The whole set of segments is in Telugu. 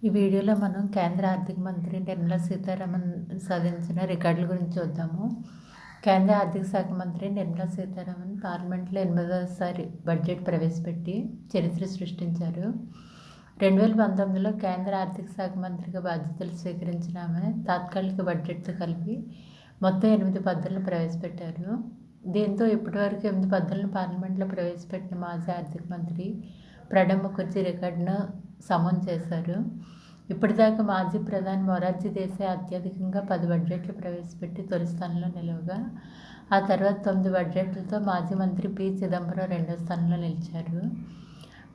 ఈ వీడియోలో మనం కేంద్ర ఆర్థిక మంత్రి నిర్మలా సీతారామన్ సాధించిన రికార్డుల గురించి చూద్దాము. కేంద్ర ఆర్థిక శాఖ మంత్రి నిర్మలా సీతారామన్ పార్లమెంట్లో 8వ బడ్జెట్ ప్రవేశపెట్టి చరిత్ర సృష్టించారు. 2019లో కేంద్ర ఆర్థిక శాఖ మంత్రిగా బాధ్యతలు స్వీకరించిన ఆమె తాత్కాలిక బడ్జెట్తో కలిపి మొత్తం 8 పద్ధతులను ప్రవేశపెట్టారు. దీంతో ఇప్పటివరకు 8 పద్ధతులను పార్లమెంట్లో ప్రవేశపెట్టిన మాజీ ఆర్థిక మంత్రి ప్రణబ్ ముఖర్జీ రికార్డును సమన్ చేశారు. ఇప్పటిదాకా మాజీ ప్రధాని మొరార్జీ దేశాయ్ అత్యధికంగా 10 బడ్జెట్లు ప్రవేశపెట్టి తొలి స్థానంలో నిలవగా, ఆ తర్వాత 9 బడ్జెట్లతో మాజీ మంత్రి పి. చిదంబరం రెండో స్థానంలో నిలిచారు.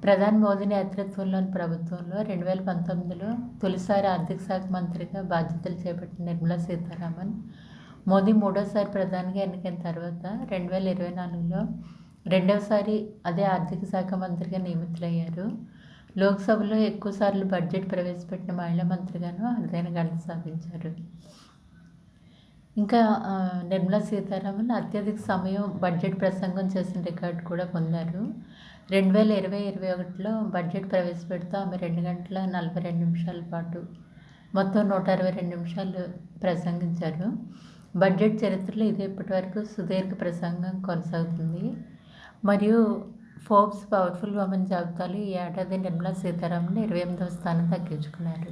ప్రధాని మోదీ నేతృత్వంలోని ప్రభుత్వంలో 2019లో తొలిసారి ఆర్థిక శాఖ మంత్రిగా బాధ్యతలు చేపట్టిన నిర్మలా సీతారామన్ మోదీ మూడోసారి ప్రధానిగా ఎన్నికైన తర్వాత 2024లో రెండవసారి అదే ఆర్థిక శాఖ మంత్రిగా నియమితులయ్యారు. లోక్సభలో ఎక్కువసార్లు బడ్జెట్ ప్రవేశపెట్టిన మహిళా మంత్రిగాను అరుదైన ఘనత సాధించారు. ఇంకా నిర్మలా సీతారామన్ అత్యధిక సమయం బడ్జెట్ ప్రసంగం చేసిన రికార్డు కూడా పొందారు. 2020-21లో బడ్జెట్ ప్రవేశపెడుతూ ఆమె 2 గంటల 42 నిమిషాల పాటు మొత్తం 162 నిమిషాలు ప్రసంగించారు. బడ్జెట్ చరిత్రలో ఇదే ఇప్పటివరకు సుదీర్ఘ ప్రసంగం కొనసాగుతుంది. మరియు ఫోర్బ్స్ పవర్ఫుల్ ఉమెన్ జాబితాలో ఈ ఏడాది నిర్మలా సీతారామన్ 28వ స్థానం దక్కించుకున్నారు.